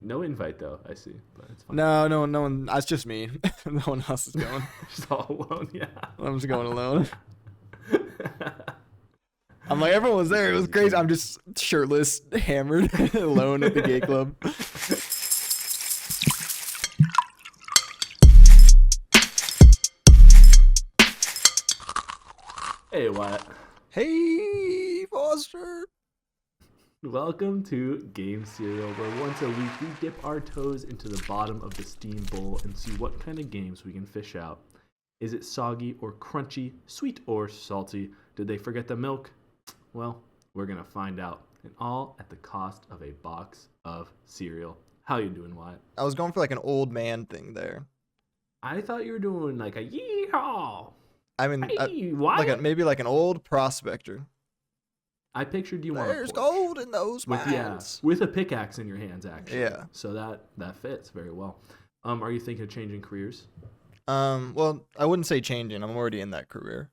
No invite though, I see, but it's fine. No one. That's just me. No one else is going. Just all alone, yeah. I'm just going alone. I'm like, everyone was there. It was crazy. I'm just shirtless, hammered, alone at the gay club. Hey, Wyatt. Hey, Foster. Welcome to Game Cereal, where once a week we dip our toes into the bottom of the steam bowl and see what kind of games we can fish out. Is it soggy or crunchy, sweet or salty? Did they forget the milk? Well, we're going to find out, and all at the cost of a box of cereal. How you doing, Wyatt? I was going for like an old man thing there. I thought you were doing like a yeehaw. I mean, Hey, Wyatt. maybe like an old prospector. I pictured you on There's a porch gold in those mines. with a pickaxe in your hands, actually. Yeah. So that fits very well. Are you thinking of changing careers? Well, I wouldn't say changing. I'm already in that career.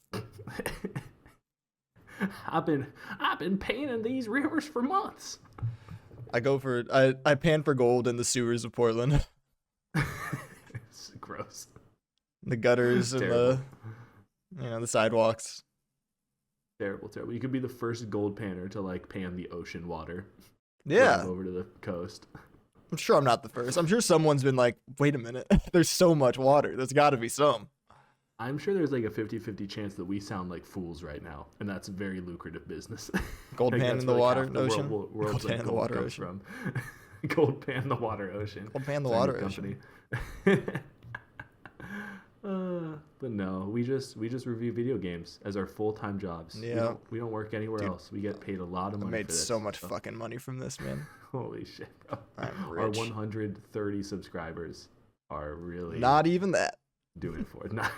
I've been painting these rivers for months. I pan for gold in the sewers of Portland. It's gross. The gutters and the sidewalks. Terrible. You could be the first gold panner to like pan the ocean water. Yeah. Over to the coast. I'm sure I'm not the first. I'm sure someone's been like, wait a minute, there's so much water. There's got to be some. I'm sure there's like a 50-50 chance that we sound like fools right now, and that's a very lucrative business. Gold pan in the water ocean. Gold pan in the water ocean. Gold pan the water ocean. Gold pan the water ocean. But no, we just review video games as our full-time jobs. Yeah. We don't work anywhere else. We get paid a lot of money. I made for this, so much fucking money from this, man. Holy shit, bro. I'm Our rich. 130 subscribers are really Not even that. doing for it. Not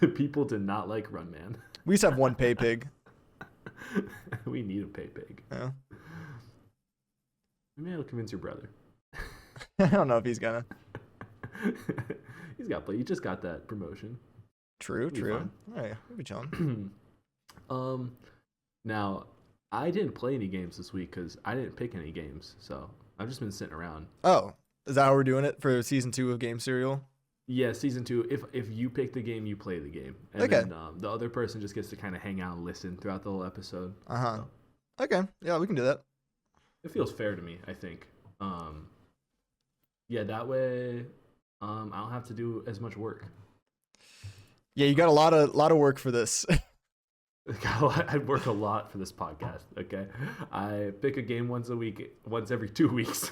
the people did not like Run Man. We just have one pay pig. We need a pay pig. Yeah. Maybe I'll convince your brother. I don't know if he's gonna. He just got that promotion. True. fun. Oh yeah, we'll be chilling. Now I didn't play any games this week because I didn't pick any games, so I've just been sitting around. Oh, is that how we're doing it for season 2 of Game Serial? Yeah, season 2. If you pick the game, you play the game, and Okay. then the other person just gets to kind of hang out and listen throughout the whole episode. So Okay, yeah, we can do that. it feels fair to me, I think. Yeah, that way, I don't have to do as much work. Yeah, you got a lot of work for this. I work a lot for this podcast. Okay, I pick a game once a week, once every 2 weeks.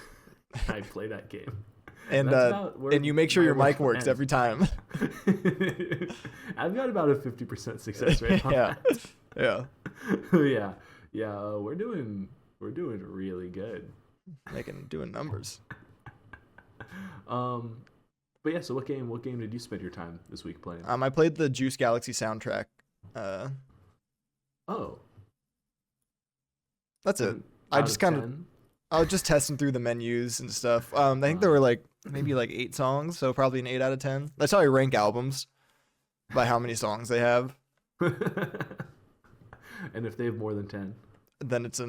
I play that game, and you make sure your mic works every time. I've got about a 50% success rate. Yeah, yeah, yeah. We're doing really good. Doing numbers. But yeah. So what game did you spend your time this week playing? I played the Juice Galaxy soundtrack. Oh, that's it. I was just testing through the menus and stuff. I think there were like maybe like 8 songs, so probably an 8 out of 10. That's how I rank albums, by how many songs they have. And if they have more than 10, then it's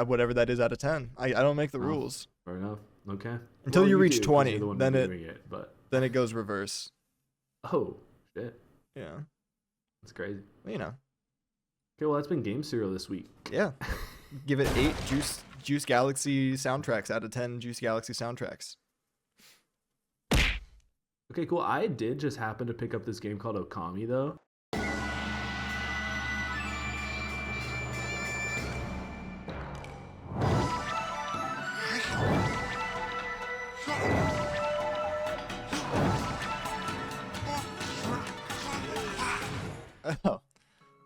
whatever that is out of 10. I don't make the rules. Fair enough. Okay. Until you reach do, 'cause 20, you're the one then reviewing it. But then it goes reverse. oh shit, Yeah, that's crazy. you know. Okay, well that's been Game Serial this week. Yeah, give it 8 Juice Galaxy soundtracks out of 10. Juice Galaxy soundtracks. Okay, cool. I did just happen to pick up this game called Ōkami though.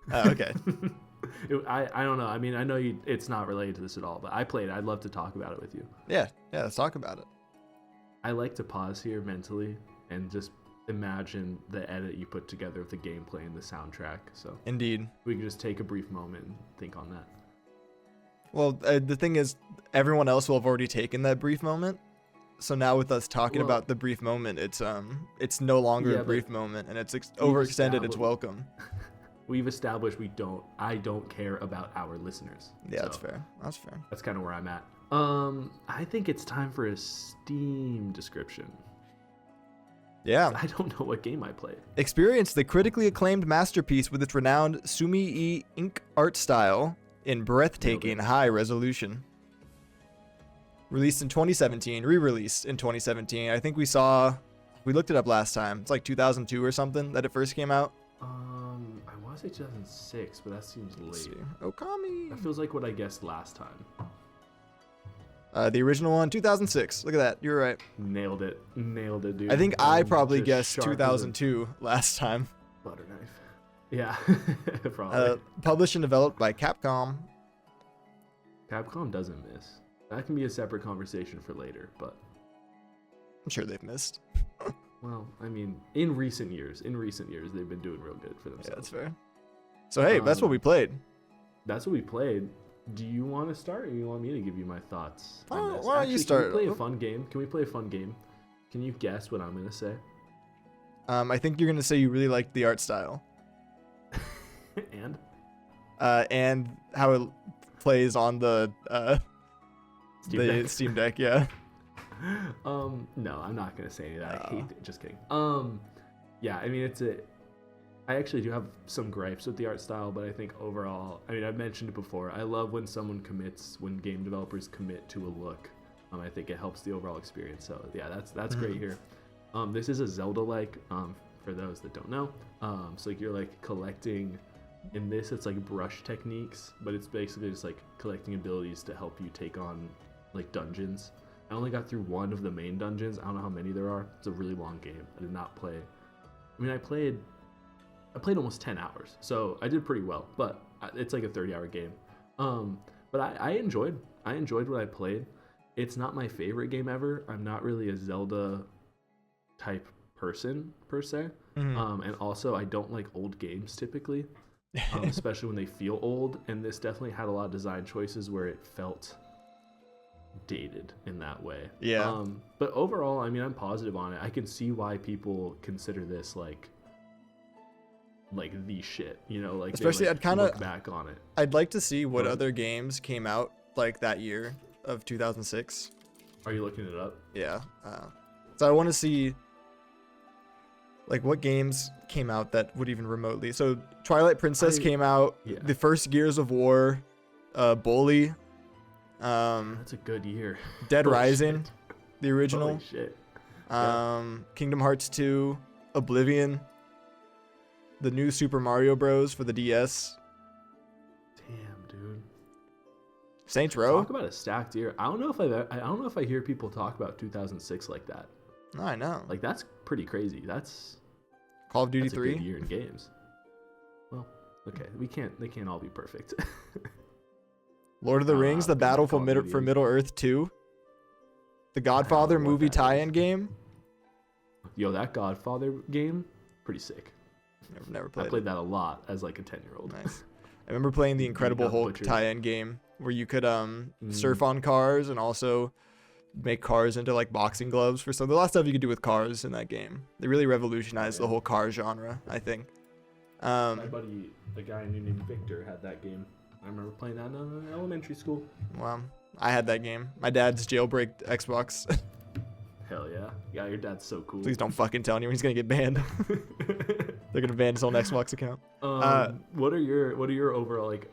Oh, okay. I don't know. I mean, I know it's not related to this at all, but I played it. I'd love to talk about it with you. Yeah, let's talk about it. I like to pause here mentally and just imagine the edit you put together of the gameplay and the soundtrack. So Indeed. we can just take a brief moment and think on that. Well, the thing is, everyone else will have already taken that brief moment. So now with us talking about the brief moment, it's no longer a brief moment, and it's overextended its welcome. We've established I don't care about our listeners. Yeah, so that's fair. That's kind of where I'm at. I think it's time for a Steam description. Yeah. I don't know what game I played. Experience the critically acclaimed masterpiece with its renowned Sumi-e ink art style in breathtaking high resolution. Released in 2017, re-released in 2017. I think we looked it up last time. It's like 2002 or something that it first came out. I want to say 2006, but that seems late. Ōkami. That feels like what I guessed last time. The original one, 2006. Look at that. You were right. Nailed it, dude. I think I probably Just guessed 2002 last time. Butter knife. Yeah, probably. Published and developed by Capcom. Capcom doesn't miss. That can be a separate conversation for later, but I'm sure they've missed. well, I mean, in recent years, they've been doing real good for themselves. Yeah, that's fair. So hey, that's what we played. That's what we played. Do you want to start, or you want me to give you my thoughts on this? Why don't you start? Can we play a fun game? Can you guess what I'm gonna say? I think you're gonna say you really liked the art style. And how it plays on the Steam Deck, yeah. No, I'm not gonna say any of that. I hate it. Just kidding. Yeah, I mean, I actually do have some gripes with the art style, but I think overall, I mean, I've mentioned it before. I love when when game developers commit to a look. I think it helps the overall experience. So yeah, that's great here. This is a Zelda-like, for those that don't know. So you're like collecting. In this, it's like brush techniques, but it's basically just like collecting abilities to help you take on like dungeons. I only got through one of the main dungeons. I don't know how many there are. It's a really long game. I did not play. I mean, I played almost 10 hours, so I did pretty well. But it's like a 30-hour game. But I enjoyed what I played. It's not my favorite game ever. I'm not really a Zelda type person per se. And also I don't like old games typically. Especially when they feel old, and this definitely had a lot of design choices where it felt dated in that way. Yeah. But overall, I mean, I'm positive on it. I can see why people consider this like the shit, you know, like especially they, I'd kind of look back on it. I'd like to see what other games came out like that year of 2006. Are you looking it up? Yeah. So I want to see like what games came out that would even remotely. So Twilight Princess came out. Yeah. The first Gears of War, Bully. That's a good year. Dead Rising, the original. Holy shit. Kingdom Hearts 2, Oblivion, the new Super Mario Bros. For the DS. Damn, dude. Saints Row. Talk about a stacked year. I don't know if I hear people talk about 2006 like that. No, I know. Like that's pretty crazy. That's Call of Duty 3. A good year in games. Well, okay, they can't all be perfect. Lord of the Rings, The Battle for Middle Earth 2. The Godfather movie tie-in game. Yo, that Godfather game, pretty sick. Never played. I played that a lot as like a 10-year-old. Nice. I remember playing the Incredible Hulk tie-in game where you could surf on cars and also make cars into like boxing gloves for some. A lot of stuff you could do with cars in that game. They really revolutionized the whole car genre, I think. My buddy, a guy I knew named Victor, had that game. I remember playing that in elementary school. Wow, I had that game. My dad's jailbreaked Xbox. Hell yeah. Yeah, your dad's so cool. Please don't fucking tell anyone he's gonna get banned. They're gonna ban his own Xbox account. What are your overall like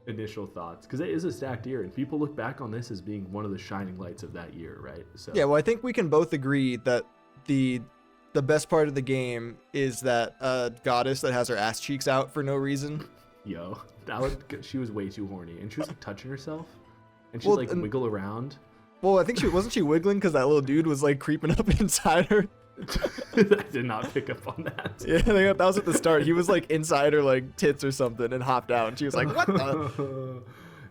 initial thoughts? Because it is a stacked year, and people look back on this as being one of the shining lights of that year, right? So yeah, well, I think we can both agree that the best part of the game is that goddess that has her ass cheeks out for no reason. Yo, she was way too horny, and she was like touching herself, and she'd wiggle around. Well, I think wasn't she wiggling because that little dude was like creeping up inside her. I did not pick up on that. Yeah, that was at the start. He was like inside her like tits or something and hopped out, and she was like, "What the?"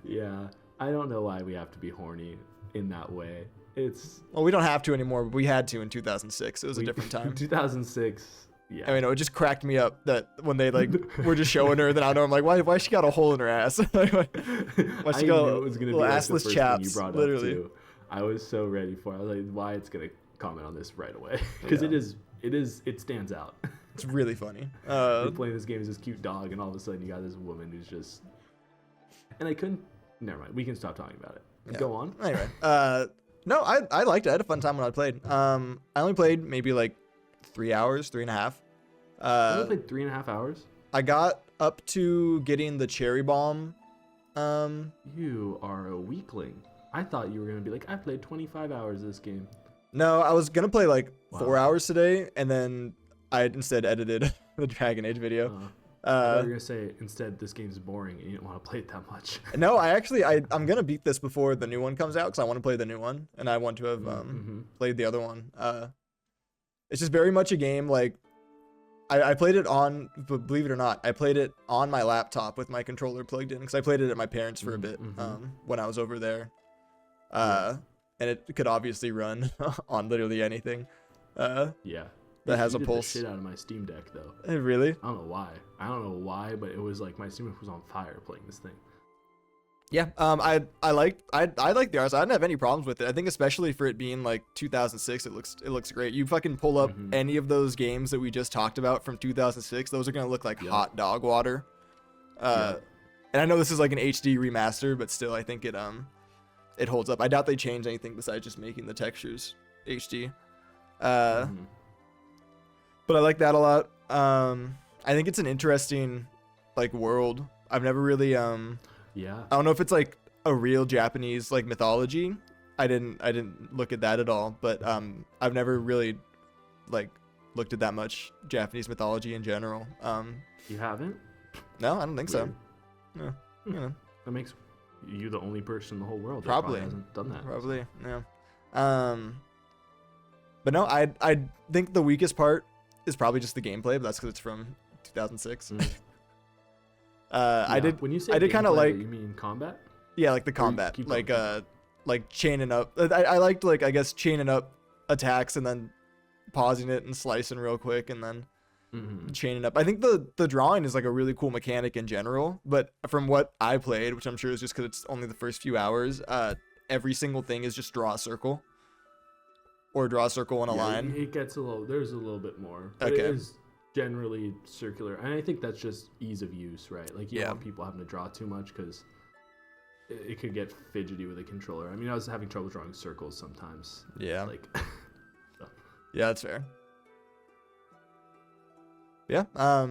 Yeah, I don't know why we have to be horny in that way. Well, we don't have to anymore, but we had to in 2006. It was a different time. 2006. Yeah. I mean, it just cracked me up that when they like were just showing her, then I know I'm like, why she got a hole in her ass? Why she got a little assless chaps? Literally. I was so ready for it. I was like, why it's gonna comment on this right away because it stands out. It's really funny. You're playing this game as this cute dog, and all of a sudden you got this woman who's just. And I couldn't. Never mind. We can stop talking about it. Yeah. Go on. Anyway, no, I liked it. I had a fun time when I played. I only played maybe like 3 hours, 3.5. I only played 3.5 hours. I got up to getting the cherry bomb. You are a weakling. I thought you were gonna be like, I played 25 hours this game. No, I was gonna play like Wow. 4 hours today, and then I instead edited the Dragon Age video. I thought you were gonna say instead this game's boring and you didn't want to play it that much. No, I'm gonna beat this before the new one comes out because I want to play the new one, and I want to have played the other one. It's just very much a game like I played it on, but believe it or not, I played it on my laptop with my controller plugged in because I played it at my parents for a bit when I was over there. And it could obviously run on literally anything. Yeah. That has a the pulse. Shit out of my Steam Deck though. Really? I don't know why, but it was like my Steam Deck was on fire playing this thing. Yeah. I like the art. I didn't have any problems with it. I think especially for it being like 2006, it looks great. You fucking pull up any of those games that we just talked about from 2006, those are gonna look like hot dog water. And I know this is like an HD remaster, but still, I think it holds up. I doubt they change anything besides just making the textures HD. But I like that a lot. I think it's an interesting like world. I've never really Yeah. I don't know if it's like a real Japanese like mythology. I didn't look at that at all, but I've never really like looked at that much Japanese mythology in general. You haven't? No, I don't think Weird. so. No, you know, That makes you the only person in the whole world that Probably. hasn't done that. probably, yeah. But no, I think the weakest part is probably just the gameplay, but that's because it's from 2006. Yeah. When you say I did kind of gameplay, like, you mean combat? yeah, like the Or you combat, keep like going? like chaining up. I liked like I guess chaining up attacks and then pausing it and slicing real quick and then chaining up. I think the drawing is like a really cool mechanic in general, but from what I played, which I'm sure is just because it's only the first few hours, every single thing is just draw a circle or draw a circle in a line. It gets there's a little bit more. But Okay. It is generally circular. And I think that's just ease of use, right? Like you don't Yeah. want people having to draw too much because it could get fidgety with a controller. I mean, I was having trouble drawing circles sometimes. Yeah. Like, Yeah, that's fair. Yeah. I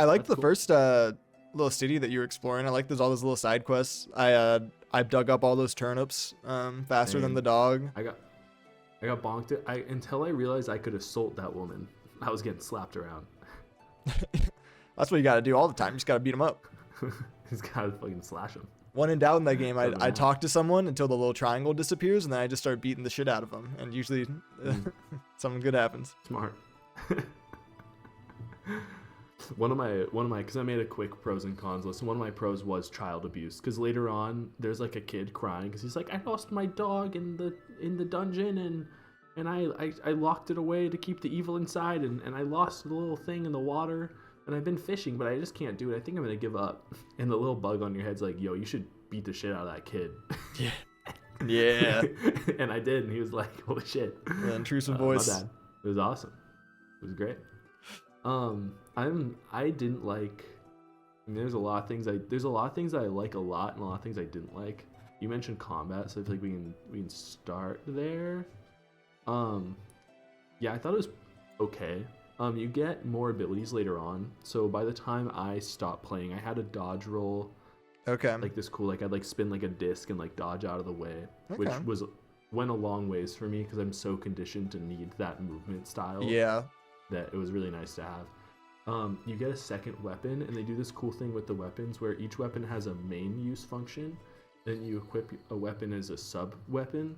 liked the cool. first little city that you were exploring. I like all those little side quests. I dug up all those turnips faster than Same. the dog. I got bonked. Until I realized I could assault that woman, I was getting slapped around. That's what you got to do all the time. You just got to beat them up. He's gotta fucking slash him. When in doubt in that game, Doesn't I matter. talk to someone until the little triangle disappears, and then I just start beating the shit out of them. And usually, something good happens. Smart. One of my, because I made a quick pros and cons list. And one of my pros was child abuse, because later on there's like a kid crying because he's like, I lost my dog in the dungeon and I locked it away to keep the evil inside and I lost the little thing in the water and I've been fishing but I just can't do it. I think I'm gonna give up. And the little bug on your head's like, yo, you should beat the shit out of that kid. Yeah. Yeah. And I did, and he was like, holy shit. The intrusive voice. My bad. It was awesome. It was great. I didn't like. I mean, there's a lot of things that I like a lot, and a lot of things I didn't like. You mentioned combat, so I feel like we can start there. Yeah, I thought it was okay. You get more abilities later on. So by the time I stopped playing, I had a dodge roll. Okay. Like this cool, like I'd like spin like a disc and like dodge out of the way, which Okay. went a long ways for me because I'm so conditioned to need that movement style. Yeah. That it was really nice to have. You get a second weapon, and they do this cool thing with the weapons where each weapon has a main use function, then you equip a weapon as a sub weapon,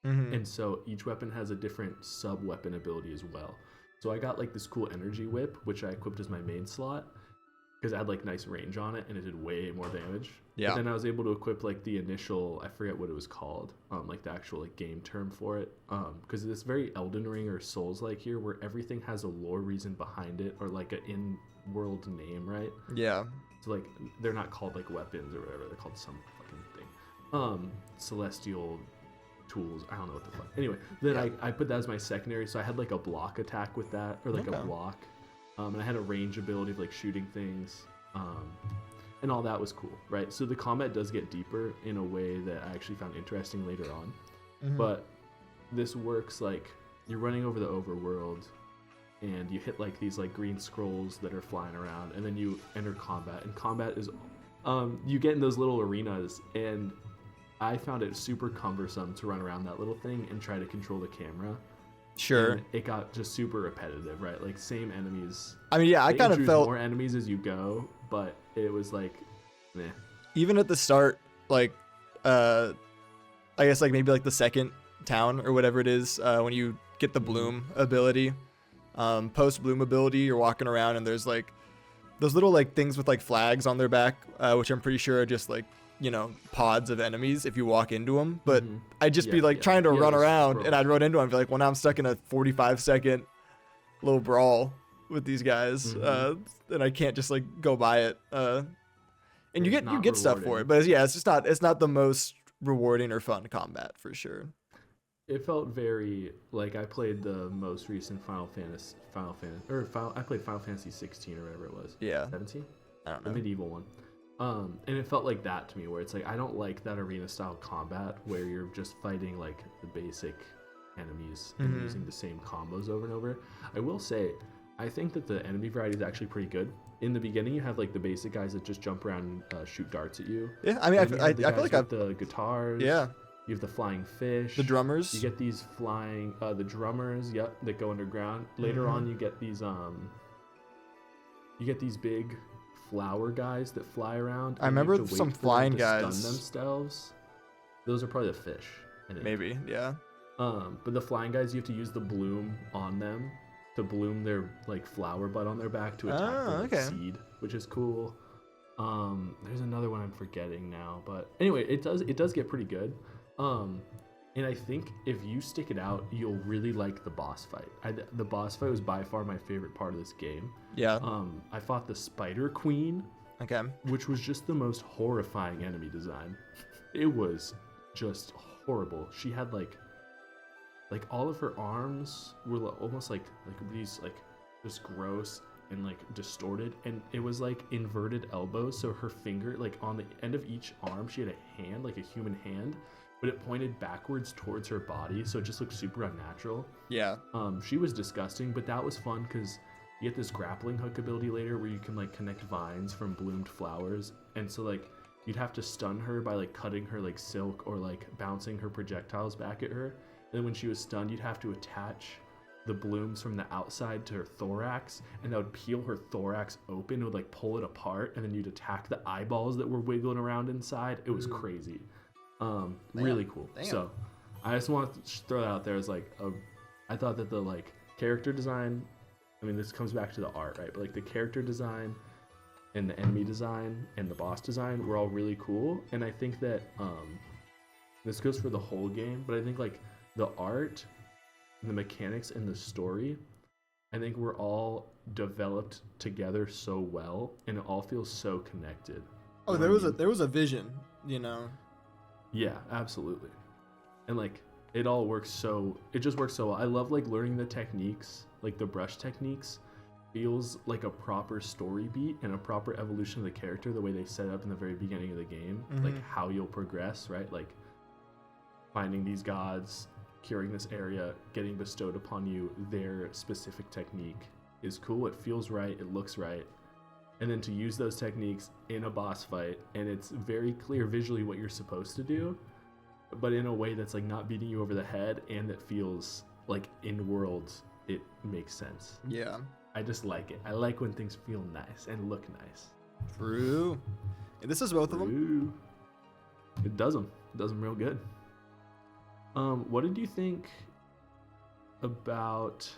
and so each weapon has a different sub weapon ability as well. So I got like this cool energy whip, which I equipped as my main slot because it had like nice range on it and it did way more damage. Yeah. But then I was able to equip like the initial, I forget what it was called, like the actual like game term for it, because it's very Elden Ring or Souls like here where everything has a lore reason behind it or like an in-world name, right? Yeah. So like they're not called like weapons or whatever, they're called some fucking thing. Celestial tools, I don't know what the fuck. Anyway, then I put that as my secondary, so I had like a block attack with that, or like a block. And I had a range ability of like shooting things. and all that was cool, right? So the combat does get deeper in a way that I actually found interesting later on. But this works like you're running over the overworld, and you hit like these like green scrolls that are flying around, and then you enter combat. And combat is, you get in those little arenas, and I found it super cumbersome to run around that little thing and try to control the camera. Sure. And it got just super repetitive, right? Like same enemies. I mean, yeah, I kind of felt more enemies as you go, but it was like, meh. Even at the start, like, I guess like maybe like the second town or whatever it is, when you get the bloom ability, post bloom ability, you're walking around and there's like those little like things with like flags on their back, which I'm pretty sure are just like, you know, pods of enemies if you walk into them. But I'd just be like trying to run around, and I'd run into them and be like, well, now I'm stuck in a 45-second little brawl with these guys, and I can't just like go by it. And you get stuff for it, but yeah, it's not the most rewarding or fun combat for sure. It felt very like I played the most recent I played Final Fantasy 16 or whatever it was. Yeah. 17? I don't know. The medieval one. And it felt like that to me, where it's like I don't like that arena style combat where you're just fighting like the basic enemies and using the same combos over and over. I will say, I think that the enemy variety is actually pretty good. In the beginning, you have like the basic guys that just jump around and shoot darts at you. Yeah, I mean, I feel like I've the guitars. Yeah. You have the flying fish. The drummers. You get these flying, the drummers, that go underground. Later on, you get these big flower guys that fly around. I remember some flying guys. Stun themselves. Those are probably the fish. Maybe, yeah. But the flying guys, you have to use the bloom on them to bloom their like flower bud on their back to attack the seed, which is cool. There's another one I'm forgetting now, but anyway, it does get pretty good. And I think if you stick it out, you'll really like the boss fight. The boss fight was by far my favorite part of this game. Yeah. I fought the Spider Queen. Okay. Which was just the most horrifying enemy design. It was just horrible. She had like all of her arms were almost like these like just gross and like distorted, and it was like inverted elbows. So her finger, like on the end of each arm, she had a hand, like a human hand, but it pointed backwards towards her body, so it just looked super unnatural. Yeah. She was disgusting, but that was fun because you get this grappling hook ability later where you can like connect vines from bloomed flowers, and so like you'd have to stun her by like cutting her like silk or like bouncing her projectiles back at her. And then when she was stunned, you'd have to attach the blooms from the outside to her thorax, and that would peel her thorax open. It would like pull it apart, and then you'd attack the eyeballs that were wiggling around inside. It was crazy. Really cool. Damn. So I just want to throw that out there as like I thought that the like character design, I mean, this comes back to the art, right? But like the character design and the enemy design and the boss design were all really cool. And I think that this goes for the whole game, but I think like the art, the mechanics, and the story, I think were all developed together so well, and it all feels so connected. Oh, there was a vision, you know. Yeah, absolutely. And like it just works so well. I love like learning the techniques, like the brush techniques feels like a proper story beat and a proper evolution of the character, the way they set up in the very beginning of the game, like how you'll progress, right? Like finding these gods, curing this area, getting bestowed upon you their specific technique is cool. It feels right, it looks right. And then to use those techniques in a boss fight, and it's very clear visually what you're supposed to do, but in a way that's like not beating you over the head, and that feels like in worlds it makes sense. Yeah. I just like it. I like when things feel nice and look nice. True. And this is both of them. It does them. It does them real good. What did you think about,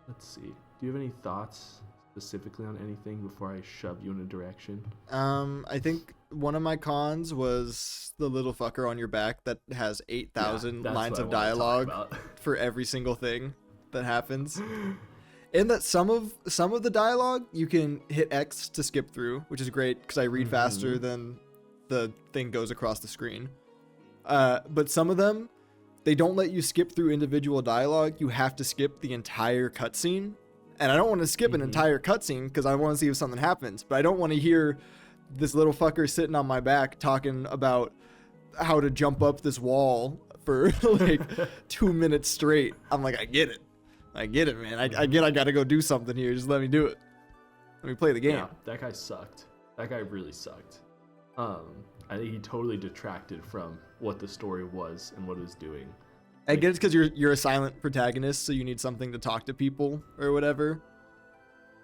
let's see, do you have any thoughts specifically on anything before I shove you in a direction? I think one of my cons was the little fucker on your back that has 8,000 lines of dialogue for every single thing that happens. And that some of the dialogue you can hit X to skip through, which is great because I read faster than the thing goes across the screen. But some of them, they don't let you skip through individual dialogue. You have to skip the entire cutscene. And I don't want to skip an entire cutscene because I want to see if something happens. But I don't want to hear this little fucker sitting on my back talking about how to jump up this wall for like 2 minutes straight. I'm like, I get it, man. I get I gotta go do something here. Just let me do it. Let me play the game. Yeah, that guy sucked. That guy really sucked. I think he totally detracted from what the story was and what it was doing. I guess it's because you're a silent protagonist, so you need something to talk to people or whatever.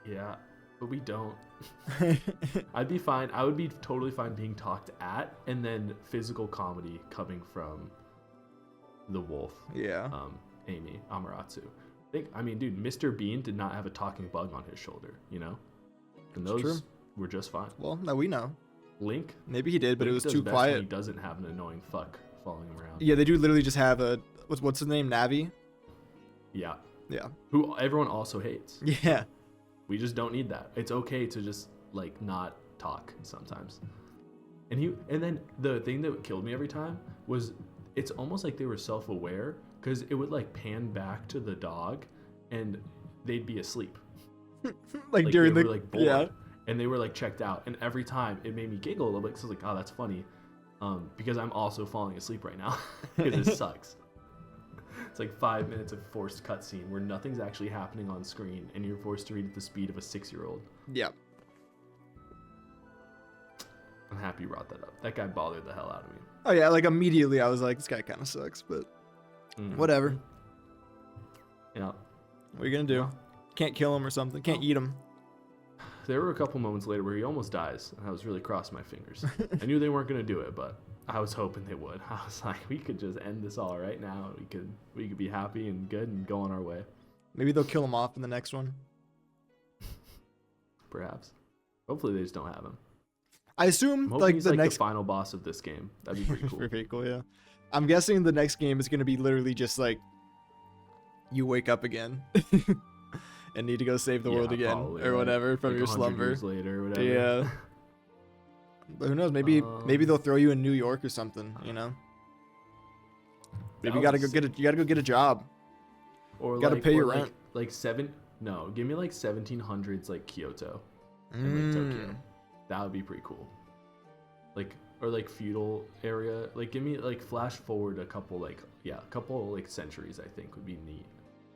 Yeah, but we don't. I'd be fine. I would be totally fine being talked at, and then physical comedy coming from the wolf. Yeah. Amy Amaterasu. I mean, dude, Mr. Bean did not have a talking bug on his shoulder, you know, and those were just fine. Well, now we know. Link. Maybe he did, but Link it was too quiet. He doesn't have an annoying fuck following him around. Yeah, they do literally just have a what's his name, Navi. Yeah. Yeah. Who everyone also hates. Yeah. We just don't need that. It's okay to just like not talk sometimes. And then the thing that killed me every time was it's almost like they were self-aware because it would like pan back to the dog and they'd be asleep. like during they the were, like bored, yeah. And they were like checked out. And every time it made me giggle a little bit because I was like, oh, that's funny. Because I'm also falling asleep right now because it sucks. It's like 5 minutes of forced cutscene where nothing's actually happening on screen and you're forced to read at the speed of a 6-year-old. Yeah. I'm happy you brought that up. That guy bothered the hell out of me. Oh yeah, like immediately I was like, this guy kind of sucks, but whatever. Yeah. What are you gonna do? Can't kill him or something. Can't eat him. There were a couple moments later where he almost dies, and I was really crossing my fingers. I knew they weren't gonna do it, but I was hoping they would. I was like, we could just end this all right now. We could be happy and good and go on our way. Maybe they'll kill him off in the next one. Perhaps. Hopefully they just don't have him. I assume like he's the next final boss of this game. That'd be pretty cool. Pretty cool, yeah. I'm guessing the next game is gonna be literally just like you wake up again and need to go save the world again probably, or whatever from like your 100 slumber. Years later, or whatever. Yeah. But who knows? Maybe they'll throw you in New York or something. You know. Maybe you gotta go get a job. Or you gotta pay your rent. Give me like 1700s like Kyoto and like Tokyo. That would be pretty cool. Like feudal area. Like give me like flash forward a couple centuries. I think would be neat.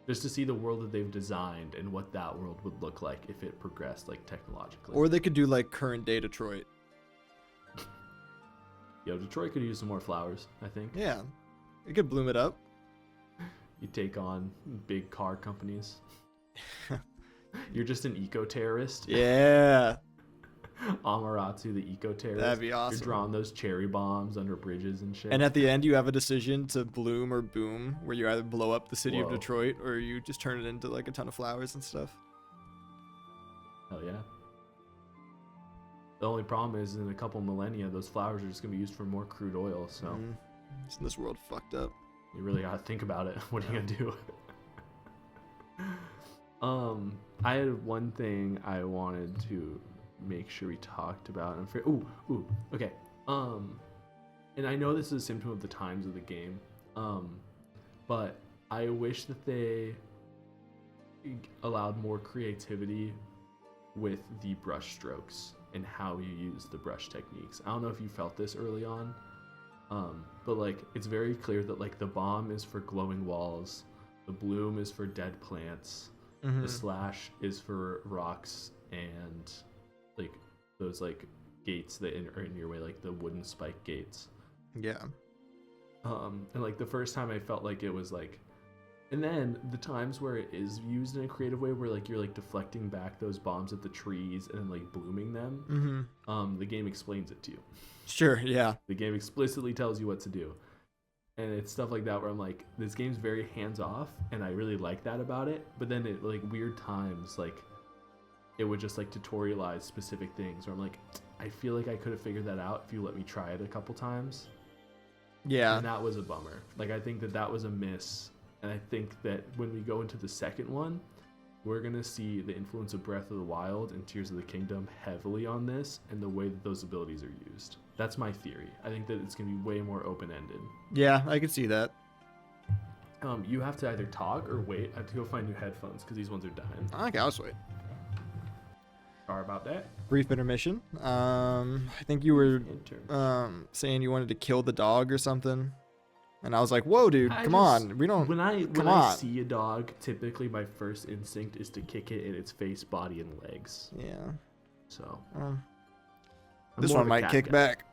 Just to see the world that they've designed and what that world would look like if it progressed like technologically. Or they could do like current day Detroit. Yo, Detroit could use some more flowers, I think. Yeah. It could bloom it up. You take on big car companies. You're just an eco-terrorist. Yeah. Amaterasu, the eco-terrorist. That'd be awesome. You're drawing those cherry bombs under bridges and shit. And at the end, you have a decision to bloom or boom, where you either blow up the city of Detroit or you just turn it into like a ton of flowers and stuff. Hell yeah. The only problem is in a couple millennia, those flowers are just going to be used for more crude oil. So Isn't this world fucked up? You really got to think about it. What are you going to do? I had one thing I wanted to make sure we talked about. Okay. And I know this is a symptom of the times of the game. But I wish that they allowed more creativity with the brush strokes and how you use the brush techniques. I don't know if you felt this early on, but like it's very clear that like the bomb is for glowing walls, the bloom is for dead plants, the slash is for rocks and like those like gates that are in your way, like the wooden spike gates. Yeah. And like the first time I felt like it was like, and then the times where it is used in a creative way where like you're like deflecting back those bombs at the trees and then like blooming them, the game explains it to you. Sure, yeah. The game explicitly tells you what to do. And it's stuff like that where I'm like, this game's very hands-off and I really like that about it. But then at like weird times, like it would just like tutorialize specific things where I'm like, I feel like I could have figured that out if you let me try it a couple times. Yeah. And that was a bummer. Like I think that was a miss. And I think that when we go into the second one, we're going to see the influence of Breath of the Wild and Tears of the Kingdom heavily on this and the way that those abilities are used. That's my theory. I think that it's going to be way more open-ended. Yeah, I can see that. You have to either talk or wait. I have to go find new headphones because these ones are dying. Okay, I'll just wait. Sorry about that. Brief intermission. I think you were saying you wanted to kill the dog or something. And I was like, whoa, dude, come on. We don't. When I see a dog, typically my first instinct is to kick it in its face, body, and legs. Yeah. So. This one might kick back.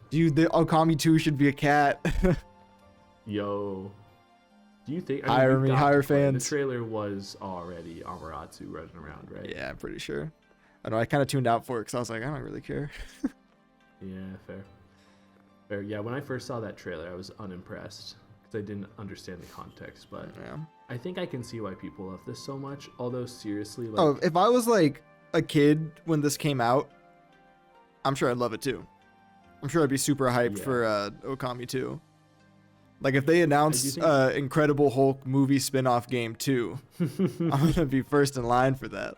Dude, the Ōkami 2 should be a cat. Yo. Do you think? Hire fans. The trailer was already Amaterasu running around, right? Yeah, I'm pretty sure. I know. I kind of tuned out for it because I was like, I don't really care. Yeah, fair. Yeah, when I first saw that trailer, I was unimpressed because I didn't understand the context. But yeah. I think I can see why people love this so much. Although seriously, like, oh, if I was like a kid when this came out, I'm sure I'd love it too. I'm sure I'd be super hyped for Ōkami 2. Like if they announce Incredible Hulk movie spin-off game 2, I'm gonna be first in line for that.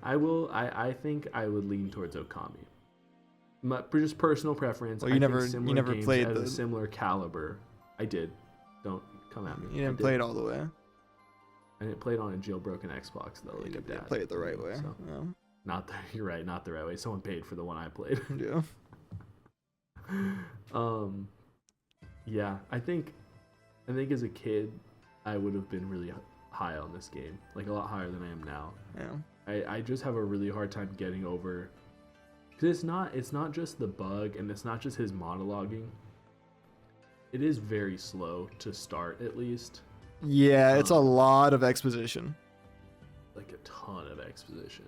I think I would lean towards Ōkami. Just personal preference. Well, you never played a similar caliber. I did. Don't come at me. You didn't play it all the way. I didn't play it on a jailbroken Xbox though. You didn't play it the right way. So. Yeah. You're right. Not the right way. Someone paid for the one I played. Yeah. Yeah. I think as a kid, I would have been really high on this game, like a lot higher than I am now. Yeah. I just have a really hard time getting over. Because it's not just the bug, and it's not just his monologuing. It is very slow to start, at least. Yeah, it's a lot of exposition. Like a ton of exposition.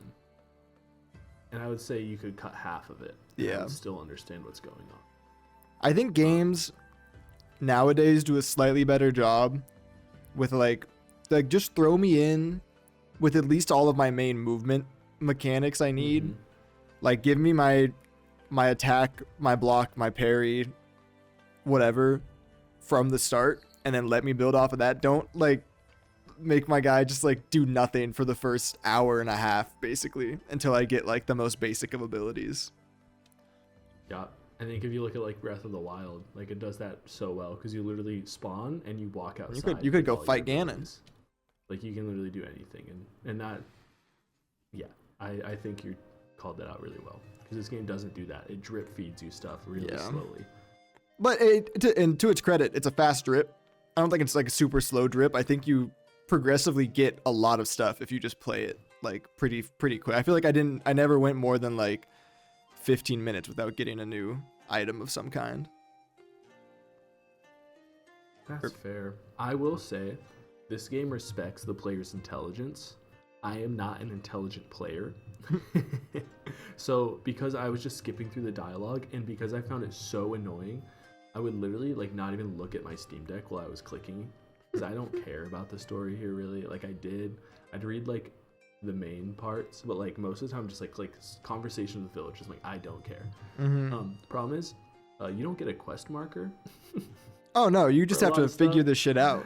And I would say you could cut half of it. Yeah. And still understand what's going on. I think games nowadays do a slightly better job with like just throw me in with at least all of my main movement mechanics I need. Mm-hmm. Like give me my attack, my block, my parry, whatever from the start, and then let me build off of that. Don't like make my guy just like do nothing for the first hour and a half basically until I get like the most basic of abilities. Yeah. I think if you look at like Breath of the Wild, like it does that so well because you literally spawn and you walk outside. You could go fight Ganon. Like you can literally do anything, and not. Yeah, I think you called that out really well because this game doesn't do that. It drip feeds you stuff really slowly. But to its credit, it's a fast drip. I don't think it's like a super slow drip. I think you progressively get a lot of stuff if you just play it like pretty quick. I feel like I never went more than like 15 minutes without getting a new item of some kind. That's fair. I will say this game respects the player's intelligence. I am not an intelligent player. So because I was just skipping through the dialogue and because I found it so annoying, I would literally like not even look at my Steam Deck while I was clicking because I don't care about the story here really. Like I'd read like the main parts, but like most of the time just like conversation with the village is like I don't care. Mm-hmm. Problem is you don't get a quest marker. Oh no, you just have to figure this shit out.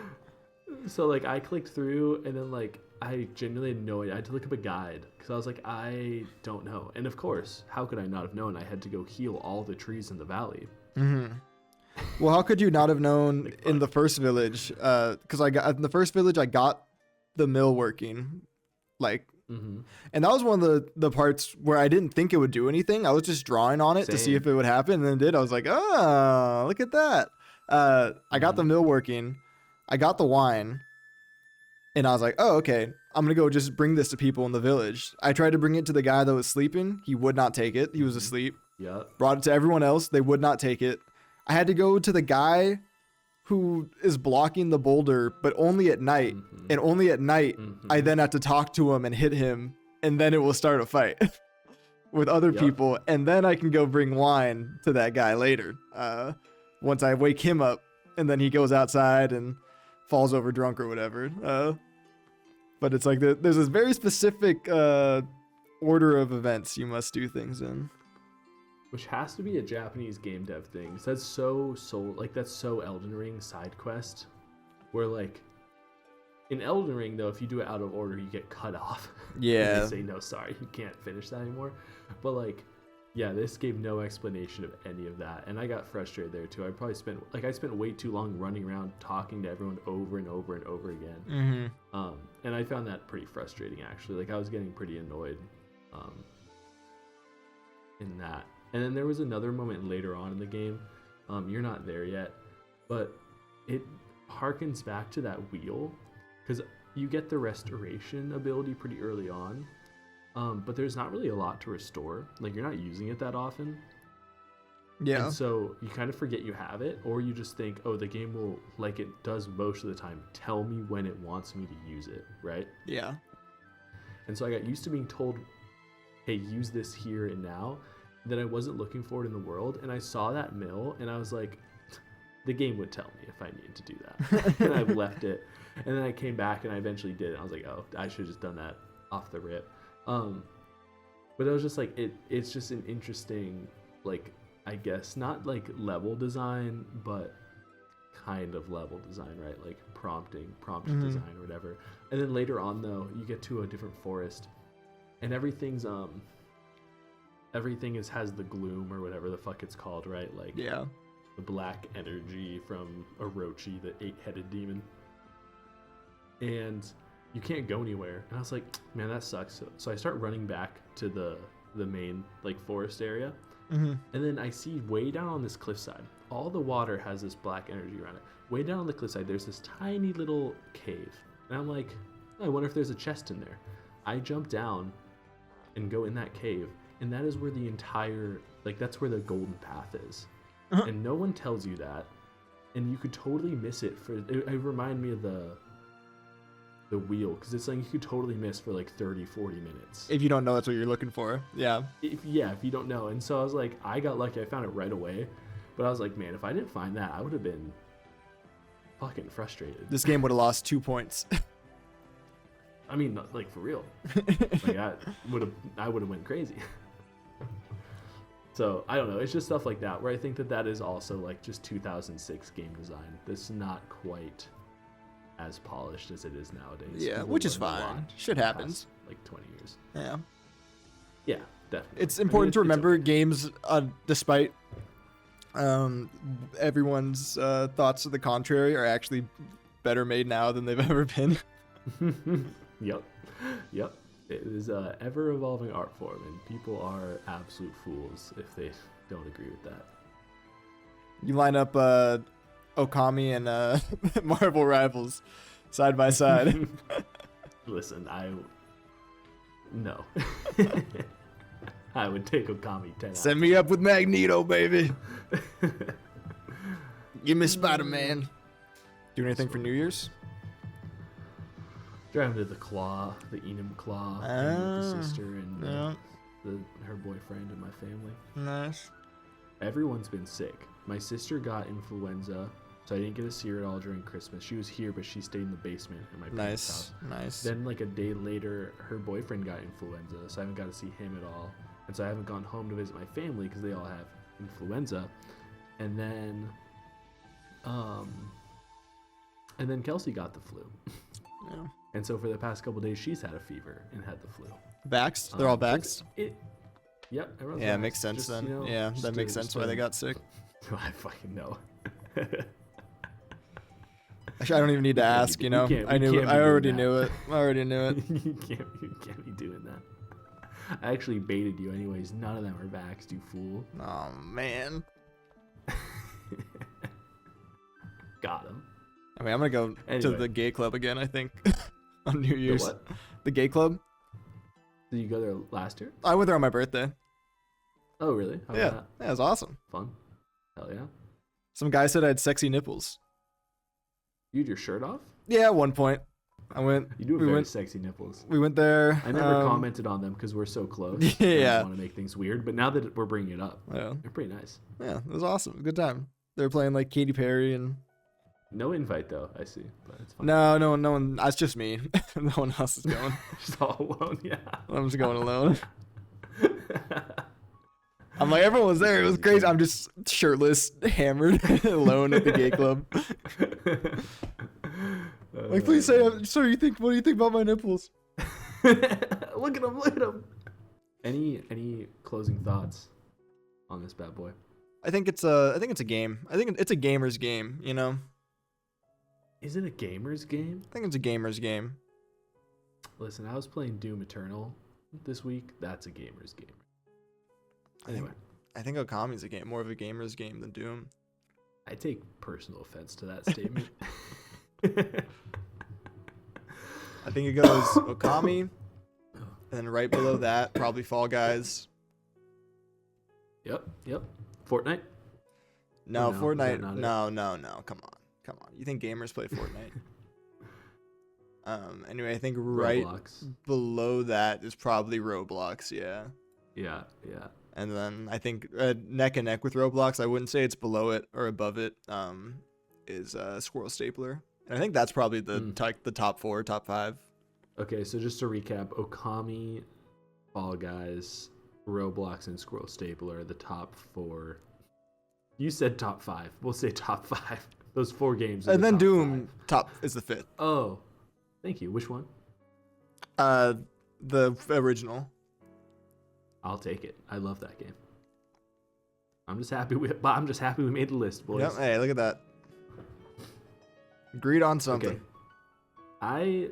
So like I clicked through and then like I genuinely had no idea. I had to look up a guide because I was like I don't know, and of course how could I not have known? I had to go heal all the trees in the valley. Mm-hmm. Well, how could you not have known in the first village? Because in the first village I got the mill working. Like, and that was one of the parts where I didn't think it would do anything. I was just drawing on it to see if it would happen, and then it did. I was like, oh, look at that. I got the mill working. I got the wine, and I was like, oh, okay. I'm going to go just bring this to people in the village. I tried to bring it to the guy that was sleeping. He would not take it. He was asleep. Yeah. Brought it to everyone else. They would not take it. I had to go to the guy who is blocking the boulder, but only at night. And only at night, I then have to talk to him and hit him, and then it will start a fight with other people. And then I can go bring wine to that guy later. Once I wake him up, and then he goes outside and falls over drunk or whatever. But it's like there's this very specific order of events you must do things in. Which has to be a Japanese game dev thing. That's so that's so Elden Ring side quest. Where like in Elden Ring though, if you do it out of order, you get cut off. Yeah. They say no, sorry, you can't finish that anymore. But like Yeah, this gave no explanation of any of that, and I got frustrated there too. I spent way too long running around talking to everyone over and over and over again. And I found that pretty frustrating actually. Like I was getting pretty annoyed in that. And then there was another moment later on in the game. You're not there yet, but it harkens back to that wheel, because you get the restoration ability pretty early on. But there's not really a lot to restore. Like, you're not using it that often. Yeah. And so you kind of forget you have it, or you just think, oh, the game will, like it does most of the time, tell me when it wants me to use it, right? Yeah. And so I got used to being told, hey, use this here and now, that I wasn't looking for it in the world. And I saw that mill, and I was like, the game would tell me if I needed to do that. And I left it. And then I came back, and I eventually did it. I was like, oh, I should have just done that off the rip. But it was just like it's just an interesting, like, I guess not like level design, but kind of level design, right? Like prompt design or whatever. And then later on though, you get to a different forest, and everything has the gloom or whatever the fuck it's called, right? Like, yeah, the black energy from Orochi, the 8-headed demon, and you can't go anywhere. And I was like, man, that sucks. So I start running back to the main like forest area. And then I see way down on this cliffside, all the water has this black energy around it. Way down on the cliffside, there's this tiny little cave. And I'm like, I wonder if there's a chest in there. I jump down and go in that cave. And that is where the entire, like, that's where the golden path is. And no one tells you that. And you could totally miss it. It reminded me of the wheel, because it's like you could totally miss for like 30-40 minutes if you don't know that's what you're looking for. If you don't know. And so I was like, I got lucky, I found it right away, but I was like, man, if I didn't find that, I would have been fucking frustrated. This game would have lost 2 points. I mean, like, for real. Like, I would have went crazy. So I don't know, it's just stuff like that where I think that is also like just 2006 game design. That's not quite as polished as it is nowadays. Yeah, which is fine. Shit happens. Like 20 years. Yeah. Yeah, definitely. It's important to remember games, despite everyone's thoughts to the contrary, are actually better made now than they've ever been. Yep. It is an ever-evolving art form, and people are absolute fools if they don't agree with that. You line up Ōkami and Marvel Rivals side by side. Listen, no. I would take Ōkami 10 Send me up with Magneto, baby. Give me Spider-Man. Do anything for New Year's? Driving to the Enum Claw, with the sister and her boyfriend and my family. Nice. Everyone's been sick. My sister got influenza, so I didn't get to see her at all during Christmas. She was here, but she stayed in the basement at my parents' house. Nice. Then, like a day later, her boyfriend got influenza, so I haven't got to see him at all. And so I haven't gone home to visit my family because they all have influenza. And then Kelsey got the flu. Yeah. And so for the past couple days, she's had a fever and had the flu. Vaxxed? They're all vaxxed? Yep. Everyone's Yeah, vaxxed. makes sense then. You know, yeah, that makes sense why they got sick. I fucking know. Actually, I don't even need to ask, you know? I already knew it. You can't be doing that. I actually baited you anyways. None of them are vaxxed, you fool. Oh, man. Got him. I mean, I'm going to go to the gay club again, I think, on New Year's. The what? The gay club. Did you go there last year? I went there on my birthday. Oh, really? How was that? Yeah, it was awesome. Fun. Hell yeah. Some guy said I had sexy nipples. You had your shirt off? Yeah, at one point. You do have very sexy nipples. We went there. I never commented on them because we're so close. Yeah. I don't want to make things weird, but now that we're bringing it up, they're pretty nice. Yeah, it was awesome. Good time. They were playing like Katy Perry and... No invite though, I see, but it's fine. No one. That's just me. No one else is going. Just all alone, yeah. I'm just going alone. I'm like, everyone was there. It was crazy. I'm just shirtless, hammered, alone at the gay club. Like, please say, sir, what do you think about my nipples? Look at them. Any closing thoughts on this bad boy? I think it's a game. I think it's a gamer's game, you know? Is it a gamer's game? I think it's a gamer's game. Listen, I was playing Doom Eternal this week. That's a gamer's game. Anyway. I think Ōkami's a game, more of a gamer's game than Doom. I take personal offense to that statement. I think it goes Ōkami, and then right below that, probably Fall Guys. Yep. Fortnite? No, Fortnite. No. Come on. You think gamers play Fortnite? Anyway, I think right below that is probably Roblox. Yeah. Yeah. And then I think neck and neck with Roblox. I wouldn't say it's below it or above it. Is Squirrel Stapler, and I think that's probably the top 4, top 5. Okay, so just to recap, Ōkami, Fall Guys, Roblox, and Squirrel Stapler are the top 4. You said top 5. We'll say top 5. Those 4 games. And then Doom 5. Top is the 5th. Oh, thank you. Which one? The original. I'll take it. I love that game. I'm just happy we made the list, boys. Yep. Hey, look at that. Agreed on something. Okay.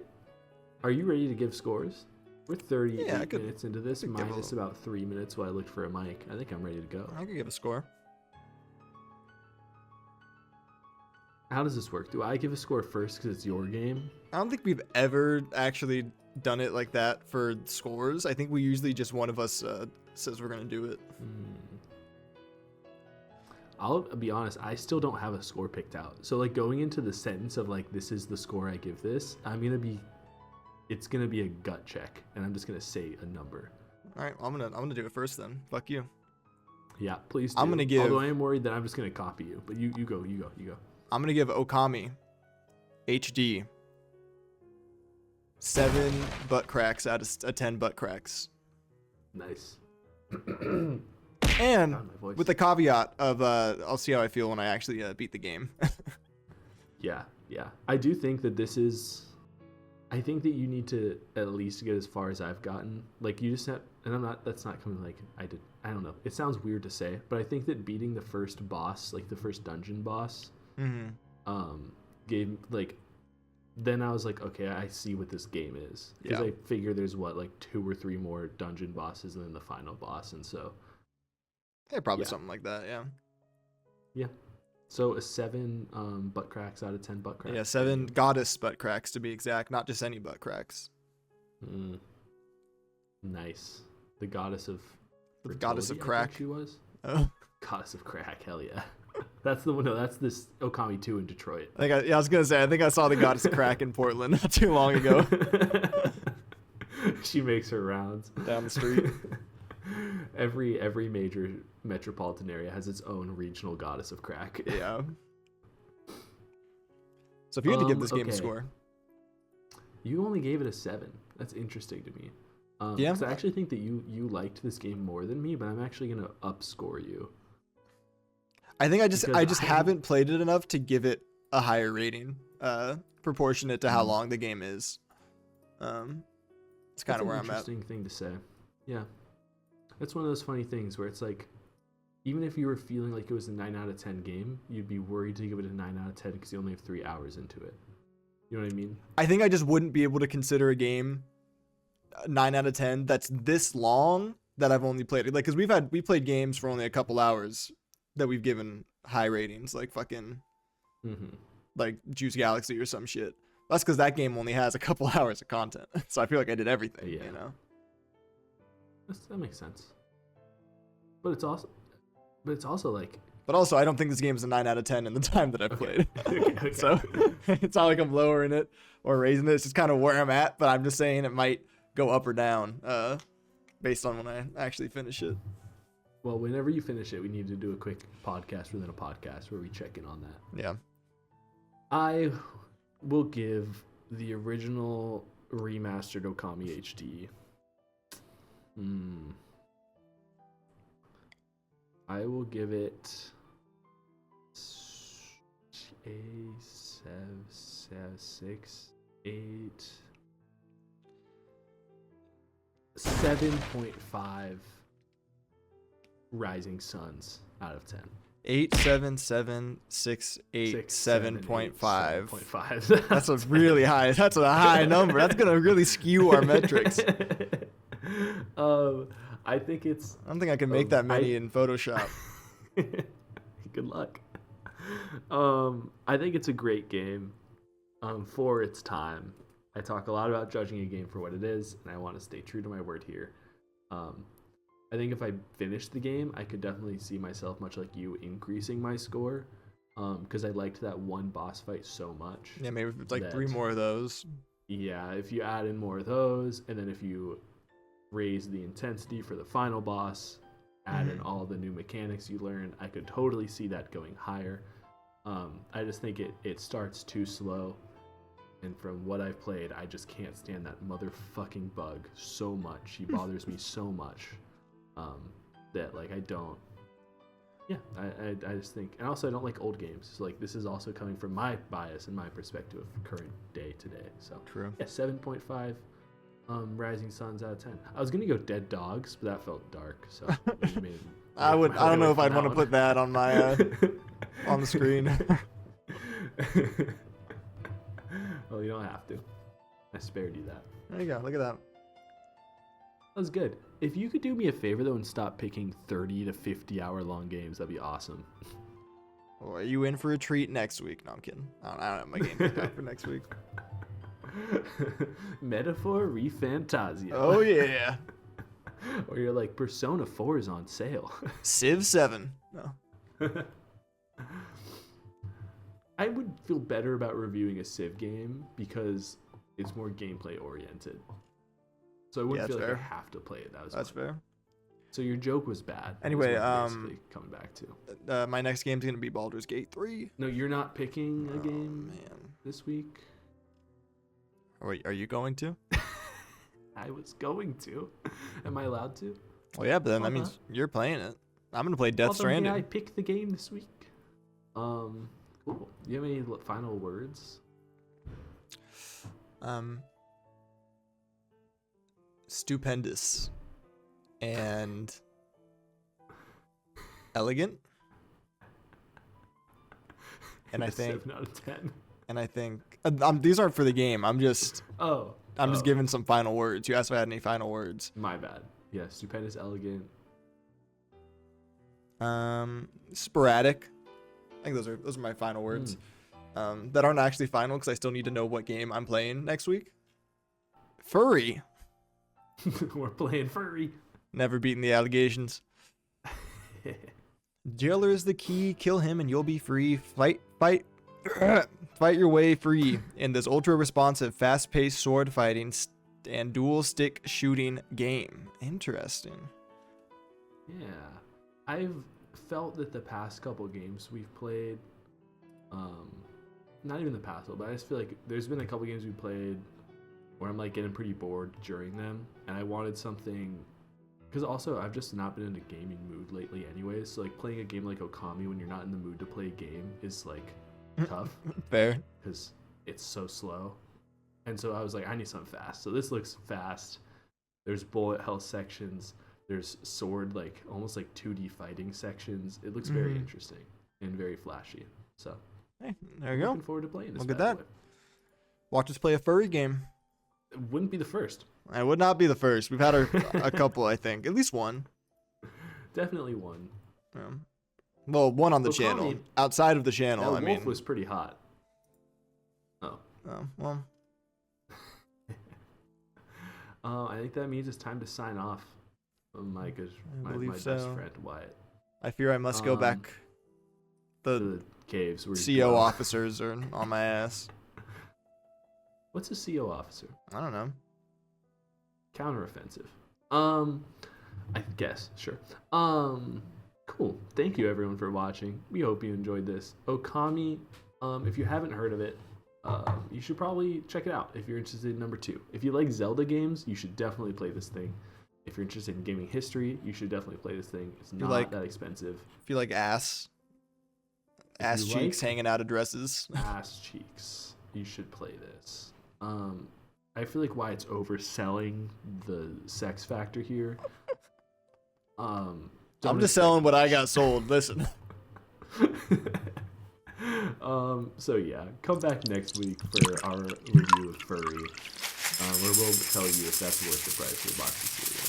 Are you ready to give scores? We're 38 minutes into this, minus about 3 minutes while I look for a mic. I think I'm ready to go. I can give a score. How does this work? Do I give a score first because it's your game? I don't think we've ever actually done it like that for scores. I think we usually just one of us says we're going to do it. I'll be honest, I still don't have a score picked out. So like going into the sentence of like, this is the score I give this, it's going to be a gut check, and I'm just going to say a number. All right, I'm going to do it first then. Fuck you. Yeah, please do. I'm going to give... Although I am worried that I'm just going to copy you, but you go. I'm going to give Ōkami HD 7 butt cracks out of 10 butt cracks. Nice. And with the caveat of I'll see how I feel when I actually beat the game. Yeah. I do think that I think that you need to at least get as far as I've gotten. Like you just have, and that's not coming like I don't know. It sounds weird to say, but I think that beating the first boss, like the first dungeon boss, gave like, then I was like, okay, I see what this game is. Because I figure there's like 2 or 3 more dungeon bosses than the final boss, and so. Yeah, probably something like that, Yeah. So a 7 butt cracks out of 10 butt cracks. Yeah, 7 goddess butt cracks to be exact, not just any butt cracks. Nice. The goddess of fertility, the goddess of crack. She was. Oh. Goddess of crack, hell yeah. That's the one. No, that's this Ōkami 2 in Detroit. I was gonna say. I think I saw the goddess of crack in Portland not too long ago. She makes her rounds down the street. Every major metropolitan area has its own regional goddess of crack. Yeah. So if you had to give this game a score, you only gave it a 7. That's interesting to me. Yeah. Because I actually think that you liked this game more than me, but I'm actually gonna upscore you. I think I just haven't played it enough to give it a higher rating, proportionate to how long the game is. It's kind of where I'm at. Interesting thing to say. Yeah. That's one of those funny things where it's like, even if you were feeling like it was a 9 out of 10 game, you'd be worried to give it a 9 out of 10 because you only have 3 hours into it. You know what I mean? I think I just wouldn't be able to consider a game 9 out of 10 that's this long that I've only played it. Like, because we played games for only a couple hours that we've given high ratings, like fucking like Juice Galaxy or some shit. That's because that game only has a couple hours of content. So I feel like I did everything, you know? That makes sense. But it's also like... But also, I don't think this game is a 9 out of 10 in the time that I've played. Okay. So it's not like I'm lowering it or raising it. It's just kind of where I'm at, but I'm just saying it might go up or down based on when I actually finish it. Well, whenever you finish it, we need to do a quick podcast within a podcast where we check in on that. Yeah. I will give the original remastered Ōkami HD. I will give it a 7.5 Rising Suns out of 10? 87768.7.5. That's a really high. That's a high number. That's gonna really skew our metrics. I think it's. I don't think I can make that many in Photoshop. Good luck. I think it's a great game. For its time. I talk a lot about judging a game for what it is, and I want to stay true to my word here. I think if I finished the game, I could definitely see myself, much like you, increasing my score. Because I liked that one boss fight so much. Yeah, maybe it's like 3 more of those. Yeah, if you add in more of those, and then if you raise the intensity for the final boss, add in all the new mechanics you learn, I could totally see that going higher. I just think it starts too slow. And from what I've played, I just can't stand that motherfucking bug so much. He bothers me so much that, like, I don't. Yeah, I just think. And also, I don't like old games. So, like, this is also coming from my bias and my perspective of current day today. So, true. Yeah, 7.5 Rising Suns out of 10. I was going to go Dead Dogs, but that felt dark. So, I don't know if I'd want to put that on my on the screen. Well, you don't have to. I spared you that. There you go. Look at that. That was good. If you could do me a favor, though, and stop picking 30 to 50 hour long games, that'd be awesome. Or are you in for a treat next week? No, I'm kidding. I don't have my game picked out for next week. Metaphor Refantasio. Oh, yeah. Or you're like, Persona 4 is on sale. Civ 7. No. I would feel better about reviewing a Civ game because it's more gameplay oriented. So I wouldn't feel like I have to play it. That's fair. So your joke was bad. Anyway, basically coming back to my next game's gonna be Baldur's Gate 3. No, you're not picking a game this week. Are you going to? I was going to. Am I allowed to? Well, yeah, but then that means you're playing it. I'm gonna play Death Stranding. I pick the game this week. Cool. Do you have any final words? Stupendous and elegant. And I think 7 out of 10. And I think these aren't for the game. I'm just giving some final words. You asked if I had any final words. My bad. Yeah, stupendous, elegant. Sporadic. I think those are my final words. That aren't actually final because I still need to know what game I'm playing next week. Furry. We're playing furry. Never beaten the allegations. Jailer is the key. Kill him and you'll be free. Fight your way free in this ultra-responsive, fast-paced sword fighting and dual-stick shooting game. Interesting. Yeah. I've felt that the past couple games we've played, not even the past, but I just feel like there's been a couple games we played where I'm like getting pretty bored during them, and I wanted something, because also I've just not been in a gaming mood lately anyways, so like playing a game like Ōkami when you're not in the mood to play a game is like tough. Fair. Because it's so slow. And so I was like, I need something fast. So this looks fast. There's bullet hell sections. There's sword, like almost like 2D fighting sections. It looks very interesting and very flashy. So hey, there you go. Looking forward to playing this. Look at that. Watch us play a furry game. It wouldn't be the first. It would not be the first. We've had a couple, I think. At least one. Definitely one. Yeah. Well, one on the channel. Outside of the channel, that wolf was pretty hot. Oh. Oh, well. I think that means it's time to sign off. My best friend, Wyatt. I fear I must go back. The caves. Where CO officers are on my ass. What's a CO officer? I don't know. Counteroffensive. I guess. Sure. Cool. Thank you everyone for watching. We hope you enjoyed this. Ōkami, if you haven't heard of it, you should probably check it out if you're interested in number 2. If you like Zelda games, you should definitely play this thing. If you're interested in gaming history, you should definitely play this thing. It's not that expensive. If you like ass cheeks hanging out of dresses. Ass cheeks. You should play this. I feel like Wyatt's overselling the sex factor here. I'm just selling what I got sold. Listen. So yeah, come back next week for our review of Furry, where we'll tell you if that's worth the price of a box of cereal.